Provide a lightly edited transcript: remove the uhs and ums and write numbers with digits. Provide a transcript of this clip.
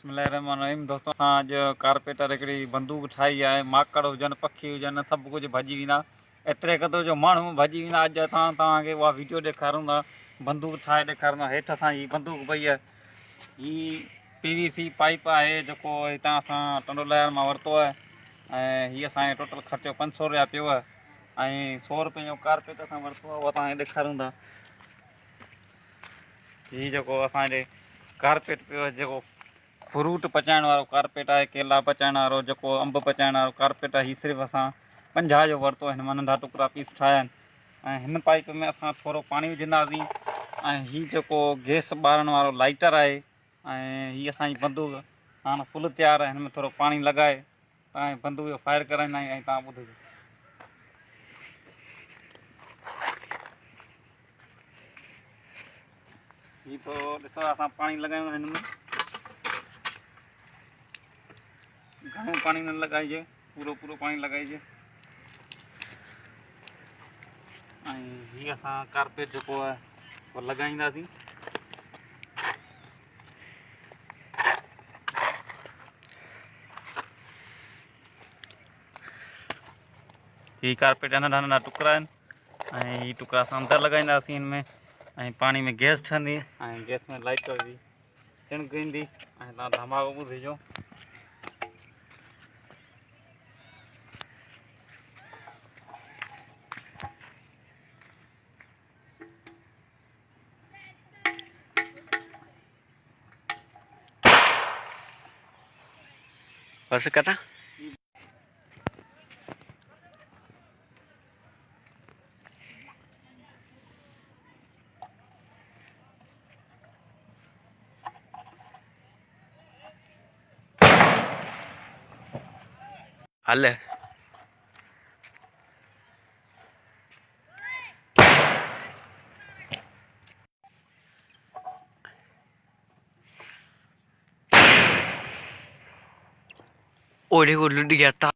बिस्मिल्लाहिर्रहमानिर्रहीम। दोस्तों अज कारपेटर हिकिड़ी बंदूक ठाही है। माकड़ हुजनि, पखी हुजनि, सभु कुझु भॼी वेंदा। एतिरे क़दुरु जो माण्हू भॼी वेंदा। अॼु असां तव्हांखे उहा वीडियो ॾेखारूं था, बंदूक ठाहे ॾेखारूं था। हेठि असां हीअ बंदूक पई आहे, हीअ PVC पाइप आहे जेको हितां असां टंडोलायर मां वरितो आहे। ऐं हीअ असांखे टोटल ख़र्चो 500 रुपया पियो आहे। ऐं 100 रुपए जो कारपेट असां वरितो आहे, उहा तव्हांखे ॾेखारूं था। हीअ जेको असांजे कारपेट पियो आहे, जेको फ्रूट पचाइण वारो कारपेट आहे, केला पचाइण वारो, जेको अंब पचाइण वारो कारपेट आहे। हीअ सिर्फ़ु असां 50 जो वरितो आहे। हिन मां नंढा टुकड़ा पीस ठाहिया आहिनि। ऐं हिन पाइप में असां थोरो पाणी विझंदासीं। ऐं हीअ जेको गैस ॿारण वारो लाइटर आहे। ऐं हीअ असांजी बंदूक हाणे फुल तयारु आहे। हिन में थोरो पाणी लॻाए तव्हांजी बंदूक जो फायर कराईंदा आहियूं। ऐं तव्हां ॿुधिजो, हीअ थोरो ॾिसो, असां पाणी लॻायूं हिन में। घणो पाणी न लॻाइजे, पूरो पूरो पाणी लॻाइजे। ऐं हीअ असां कारपेट जेको आहे उहो लॻाईंदासीं। हीअ कारपेट जा नंढा नंढा टुकड़ा आहिनि। ऐं हीअ टुकड़ा असां अंदरि लॻाईंदासीं हिन में। ऐं पाणी में गैस ठहंदी, ऐं गैस में लाइटर जी चिणक ईंदी। ऐं तव्हां धमाको ॿुधिजो। बस कटा हल। ओढ़े को लुट गया था।